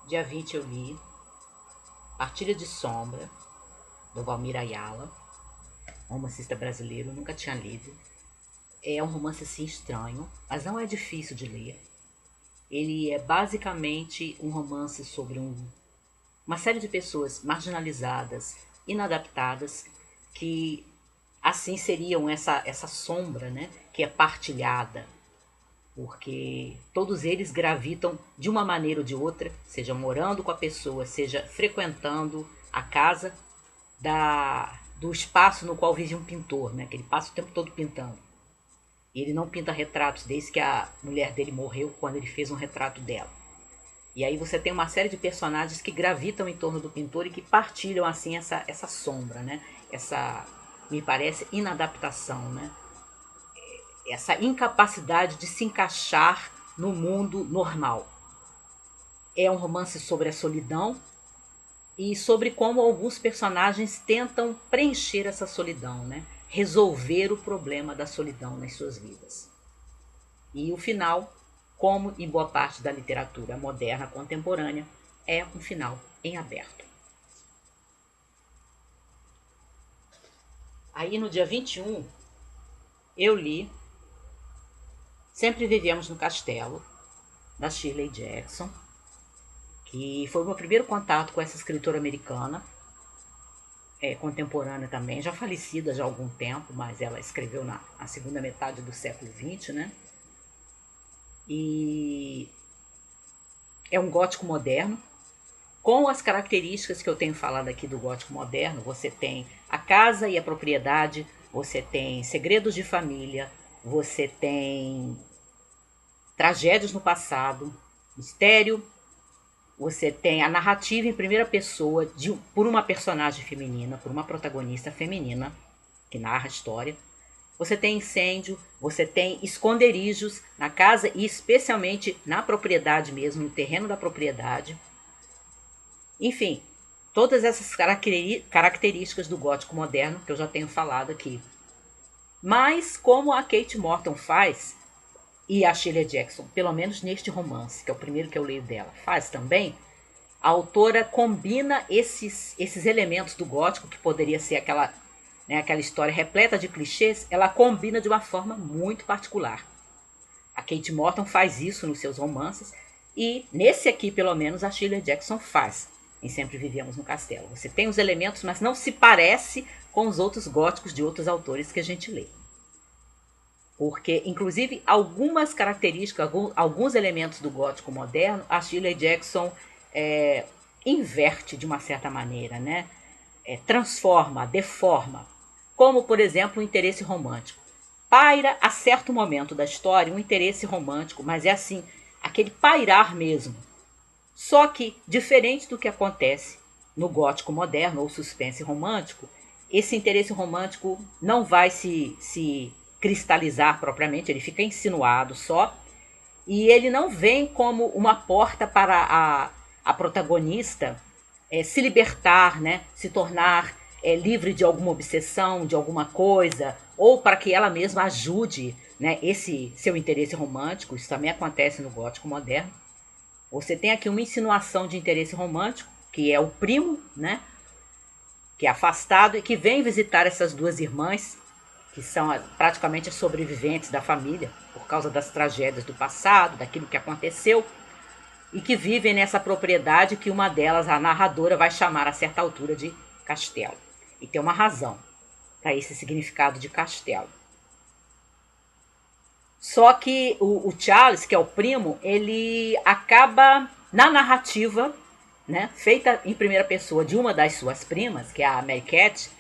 Dia 20 eu li Partilha de Sombra, do Valmir Ayala, romancista brasileiro, nunca tinha lido. É um romance assim estranho, mas não é difícil de ler. Ele é basicamente um romance sobre uma série de pessoas marginalizadas, inadaptadas, que assim seriam essa sombra, né, que é partilhada, porque todos eles gravitam de uma maneira ou de outra, seja morando com a pessoa, seja frequentando a casa do espaço no qual vive um pintor, né, que ele passa o tempo todo pintando. E ele não pinta retratos desde que a mulher dele morreu, quando ele fez um retrato dela. E aí você tem uma série de personagens que gravitam em torno do pintor e que partilham assim essa sombra, né? Essa, me parece, inadaptação, né? Essa incapacidade de se encaixar no mundo normal. É um romance sobre a solidão e sobre como alguns personagens tentam preencher essa solidão, né? Resolver o problema da solidão nas suas vidas. E o final, como em boa parte da literatura moderna contemporânea, é um final em aberto. Aí no dia 21, eu li Sempre Vivemos no Castelo, da Shirley Jackson, que foi o meu primeiro contato com essa escritora americana, contemporânea também, já falecida já há algum tempo, mas ela escreveu na segunda metade do século XX, né? E é um gótico moderno, com as características que eu tenho falado aqui do gótico moderno. Você tem a casa e a propriedade, você tem segredos de família, você tem tragédias no passado, mistério, você tem a narrativa em primeira pessoa por uma personagem feminina, por uma protagonista feminina que narra a história. Você tem incêndio, você tem esconderijos na casa e especialmente na propriedade mesmo, no terreno da propriedade. Enfim, todas essas características do gótico moderno que eu já tenho falado aqui. Mas como a Kate Morton faz, e a Shirley Jackson, pelo menos neste romance, que é o primeiro que eu leio dela, faz também, a autora combina esses elementos do gótico, que poderia ser aquela história repleta de clichês, ela combina de uma forma muito particular. A Kate Morton faz isso nos seus romances, e nesse aqui, pelo menos, a Shirley Jackson faz. Em Sempre Vivemos no Castelo. Você tem os elementos, mas não se parece com os outros góticos de outros autores que a gente lê. Porque, inclusive, algumas características, alguns elementos do gótico moderno, a Shirley Jackson inverte de uma certa maneira, né? Transforma, deforma. Como, por exemplo, o interesse romântico. Paira a certo momento da história um interesse romântico, mas é assim, aquele pairar mesmo. Só que, diferente do que acontece no gótico moderno ou suspense romântico, esse interesse romântico não vai se cristalizar propriamente, ele fica insinuado só, e ele não vem como uma porta para a protagonista se libertar, né? Se tornar livre de alguma obsessão, de alguma coisa, ou para que ela mesma ajude, né, esse seu interesse romântico. Isso também acontece no gótico moderno. Você tem aqui uma insinuação de interesse romântico, que é o primo, né? Que é afastado e que vem visitar essas duas irmãs, que são praticamente as sobreviventes da família, por causa das tragédias do passado, daquilo que aconteceu, e que vivem nessa propriedade que uma delas, a narradora, vai chamar a certa altura de castelo. E tem uma razão para esse significado de castelo. Só que o Charles, que é o primo, ele acaba na narrativa, né, feita em primeira pessoa de uma das suas primas, que é a Mary Cat,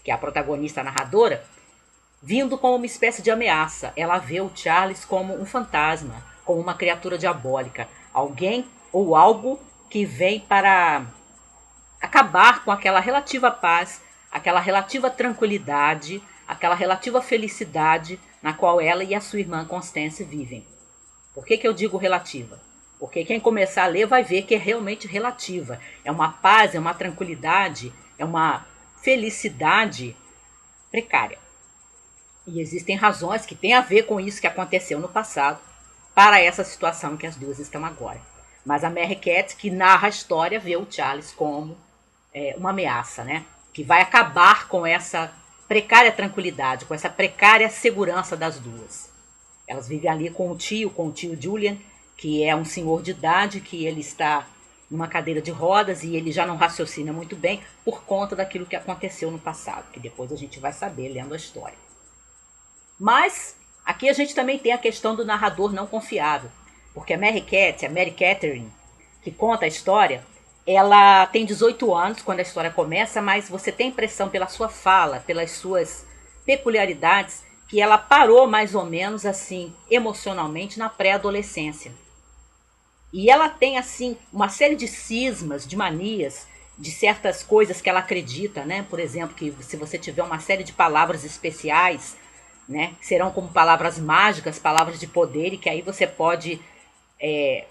que é a protagonista narradora, vindo como uma espécie de ameaça. Ela vê o Charles como um fantasma, como uma criatura diabólica, alguém ou algo que vem para acabar com aquela relativa paz, aquela relativa tranquilidade, aquela relativa felicidade na qual ela e a sua irmã Constance vivem. Por que eu digo relativa? Porque quem começar a ler vai ver que é realmente relativa. É uma paz, é uma tranquilidade, é uma felicidade precária. E existem razões que têm a ver com isso que aconteceu no passado para essa situação que as duas estão agora. Mas a Mary Cat, que narra a história, vê o Charles como uma ameaça, né? Que vai acabar com essa precária tranquilidade, com essa precária segurança das duas. Elas vivem ali com o tio Julian, que é um senhor de idade, que ele está numa cadeira de rodas e ele já não raciocina muito bem por conta daquilo que aconteceu no passado, que depois a gente vai saber lendo a história. Mas aqui a gente também tem a questão do narrador não confiável, porque a Mary Catherine, que conta a história, ela tem 18 anos quando a história começa, mas você tem impressão pela sua fala, pelas suas peculiaridades, que ela parou mais ou menos assim, emocionalmente, na pré-adolescência. E ela tem assim uma série de cismas, de manias, de certas coisas que ela acredita, né? Por exemplo, que se você tiver uma série de palavras especiais, né, serão como palavras mágicas, palavras de poder, e que aí você pode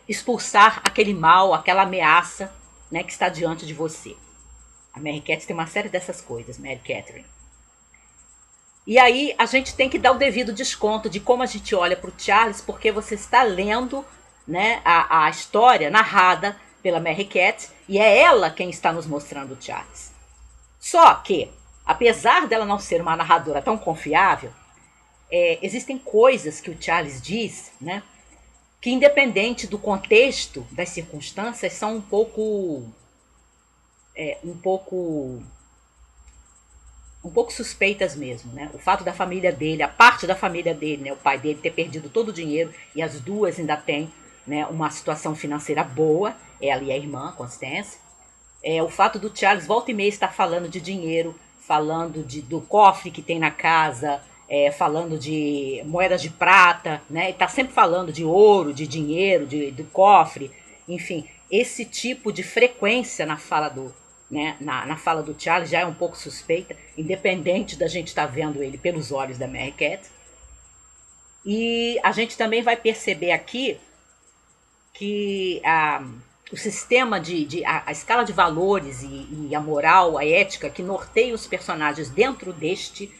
expulsar aquele mal, aquela ameaça, né, que está diante de você. A Mary Cat tem uma série dessas coisas, Mary Catherine. E aí a gente tem que dar o devido desconto de como a gente olha para o Charles, porque você está lendo, né, a história narrada pela Mary Cat, e é ela quem está nos mostrando o Charles. Só que, apesar dela não ser uma narradora tão confiável, existem coisas que o Charles diz, né, que independente do contexto, das circunstâncias, são um pouco um pouco suspeitas mesmo, né? O fato da família dele, a parte da família dele, né, o pai dele ter perdido todo o dinheiro e as duas ainda têm, né, uma situação financeira boa, ela e a irmã, Constance. O fato do Charles volta e meia estar falando de dinheiro, falando do cofre que tem na casa, falando de moedas de prata, né? E está sempre falando de ouro, de dinheiro, do cofre, enfim, esse tipo de frequência na fala né, na fala do Charles já é um pouco suspeita, independente da gente estar vendo ele pelos olhos da Mary Cat. E a gente também vai perceber aqui que o sistema a escala de valores e a moral, a ética que norteia os personagens dentro deste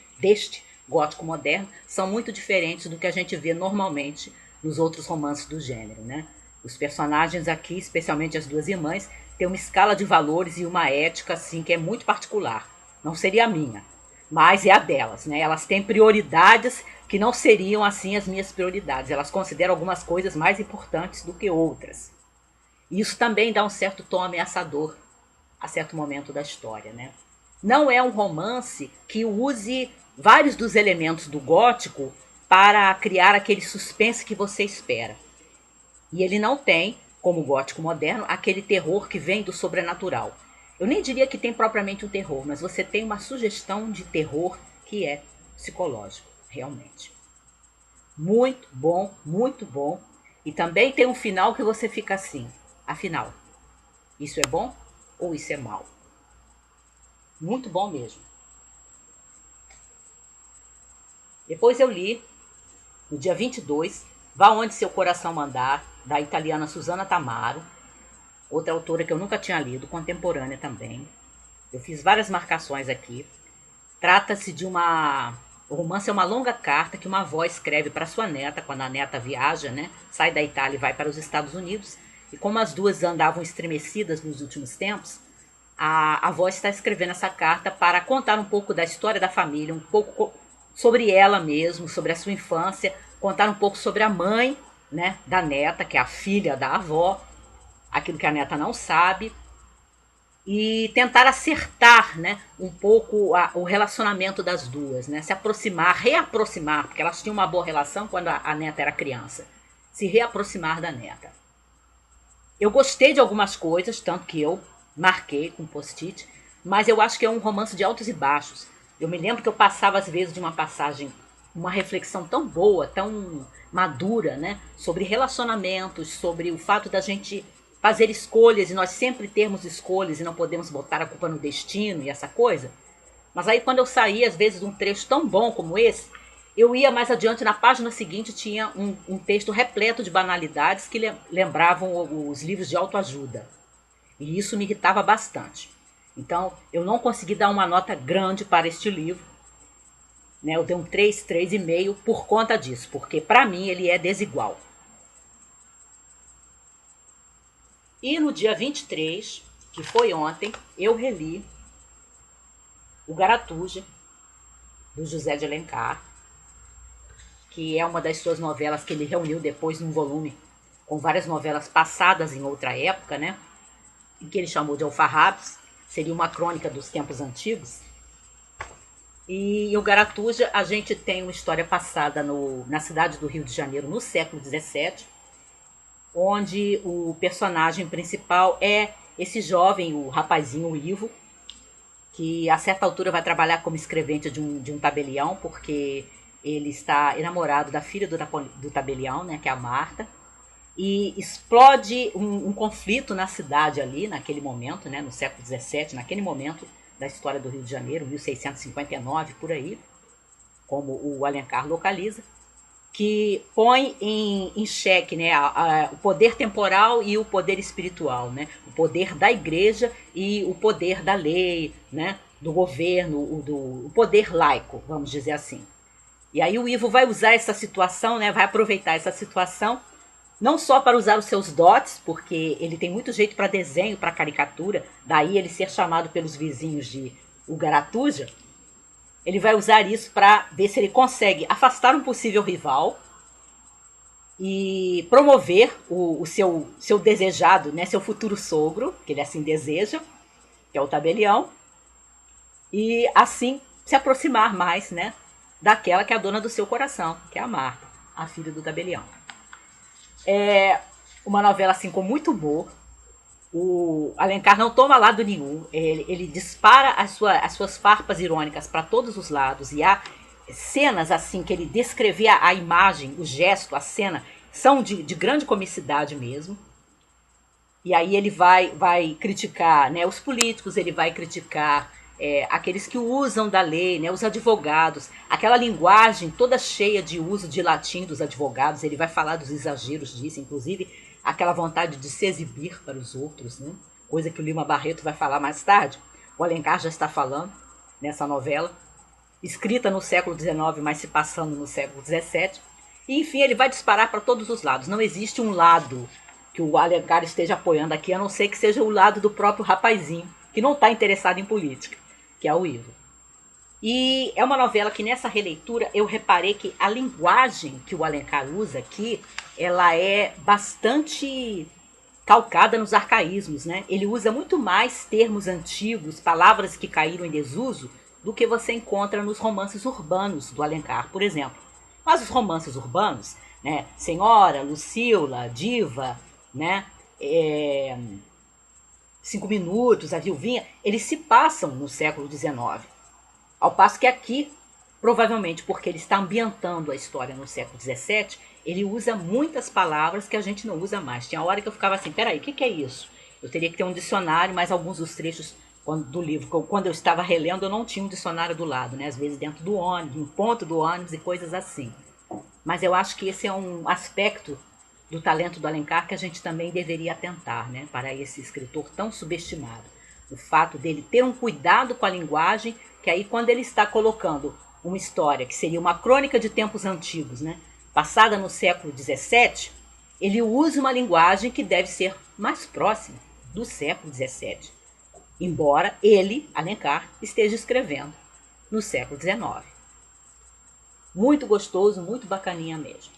gótico moderno são muito diferentes do que a gente vê normalmente nos outros romances do gênero, né? Os personagens aqui, especialmente as duas irmãs, têm uma escala de valores e uma ética assim que é muito particular. Não seria a minha, mas é a delas, né? Elas têm prioridades que não seriam assim as minhas prioridades. Elas consideram algumas coisas mais importantes do que outras. E isso também dá um certo tom ameaçador a certo momento da história, né? Não é um romance que use vários dos elementos do gótico para criar aquele suspense que você espera. E ele não tem, como o gótico moderno, aquele terror que vem do sobrenatural. Eu nem diria que tem propriamente um terror, mas você tem uma sugestão de terror que é psicológico, realmente. Muito bom, muito bom. E também tem um final que você fica assim, afinal, isso é bom ou isso é mal? Muito bom mesmo. Depois eu li, no dia 22, Vá Onde Seu Coração Mandar, da italiana Susana Tamaro, outra autora que eu nunca tinha lido, contemporânea também. Eu fiz várias marcações aqui. Trata-se de uma... O romance é uma longa carta que uma avó escreve para sua neta, quando a neta viaja, né? Sai da Itália e vai para os Estados Unidos. E como as duas andavam estremecidas nos últimos tempos, a avó está escrevendo essa carta para contar um pouco da história da família, um pouco sobre ela mesmo, sobre a sua infância, contar um pouco sobre a mãe, né, da neta, que é a filha da avó, aquilo que a neta não sabe, e tentar acertar, né, um pouco o relacionamento das duas, né, se aproximar, reaproximar, porque elas tinham uma boa relação quando a neta era criança, se reaproximar da neta. Eu gostei de algumas coisas, tanto que eu marquei com post-it, mas eu acho que é um romance de altos e baixos. Eu me lembro que eu passava às vezes de uma passagem, uma reflexão tão boa, tão madura, né, sobre relacionamentos, sobre o fato da gente fazer escolhas e nós sempre termos escolhas e não podemos botar a culpa no destino e essa coisa. Mas aí quando eu saía, às vezes, de um trecho tão bom como esse, eu ia mais adiante, na página seguinte tinha um texto repleto de banalidades que lembravam os livros de autoajuda. E isso me irritava bastante. Então, eu não consegui dar uma nota grande para este livro, né? Eu dei um 3, 3,5 por conta disso, porque para mim ele é desigual. E no dia 23, que foi ontem, eu reli o Garatuja, do José de Alencar, que é uma das suas novelas que ele reuniu depois num volume com várias novelas passadas em outra época, né? E que ele chamou de Alfarrabes, seria uma crônica dos tempos antigos. E o Garatuja, a gente tem uma história passada na cidade do Rio de Janeiro, no século XVII, onde o personagem principal é esse jovem, o rapazinho, o Ivo, que a certa altura vai trabalhar como escrevente de um tabelião, porque ele está enamorado da filha do tabelião, né, que é a Marta, e explode um conflito na cidade ali, naquele momento, né, no século XVII, naquele momento da história do Rio de Janeiro, 1659, por aí, como o Alencar localiza, que põe em xeque, né, o poder temporal e o poder espiritual, né, o poder da igreja e o poder da lei, né, do governo, o poder laico, vamos dizer assim. E aí o Ivo vai usar essa situação, né, vai aproveitar essa situação, não só para usar os seus dotes, porque ele tem muito jeito para desenho, para caricatura, daí ele ser chamado pelos vizinhos de o Garatuja. Ele vai usar isso para ver se ele consegue afastar um possível rival e promover o seu desejado, né, seu futuro sogro, que ele assim deseja, que é o tabelião, e assim se aproximar mais, né, daquela que é a dona do seu coração, que é a Marta, a filha do tabelião. É uma novela assim com muito humor. O Alencar não toma lado nenhum, ele dispara as suas farpas irônicas para todos os lados, e há cenas assim que ele descrevia a imagem, o gesto, a cena, são de grande comicidade mesmo. E aí ele vai criticar, né, os políticos, ele vai criticar aqueles que usam da lei, né, os advogados, aquela linguagem toda cheia de uso de latim dos advogados, ele vai falar dos exageros disso, inclusive aquela vontade de se exibir para os outros, né, coisa que o Lima Barreto vai falar mais tarde. O Alencar já está falando nessa novela, escrita no século XIX, mas se passando no século XVII. E, enfim, ele vai disparar para todos os lados. Não existe um lado que o Alencar esteja apoiando aqui, a não ser que seja o lado do próprio rapazinho, que não está interessado em política, que é o Ivo. E é uma novela que nessa releitura eu reparei que a linguagem que o Alencar usa aqui, ela é bastante calcada nos arcaísmos, né? Ele usa muito mais termos antigos, palavras que caíram em desuso, do que você encontra nos romances urbanos do Alencar, por exemplo. Mas os romances urbanos, né? Senhora, Lucila, Diva, né? É, 5 Minutos, A Viuvinha, eles se passam no século XIX. Ao passo que aqui, provavelmente porque ele está ambientando a história no século XVII, ele usa muitas palavras que a gente não usa mais. Tinha hora que eu ficava assim, peraí, o que é isso? Eu teria que ter um dicionário, mas alguns dos trechos do livro, quando eu estava relendo, eu não tinha um dicionário do lado, né? Às vezes dentro do ônibus, no ponto do ônibus e coisas assim. Mas eu acho que esse é um aspecto do talento do Alencar que a gente também deveria atentar, né, para esse escritor tão subestimado. O fato dele ter um cuidado com a linguagem, que aí quando ele está colocando uma história que seria uma crônica de tempos antigos, né, passada no século XVII, ele usa uma linguagem que deve ser mais próxima do século XVII, embora ele, Alencar, esteja escrevendo no século XIX. Muito gostoso, muito bacaninha mesmo.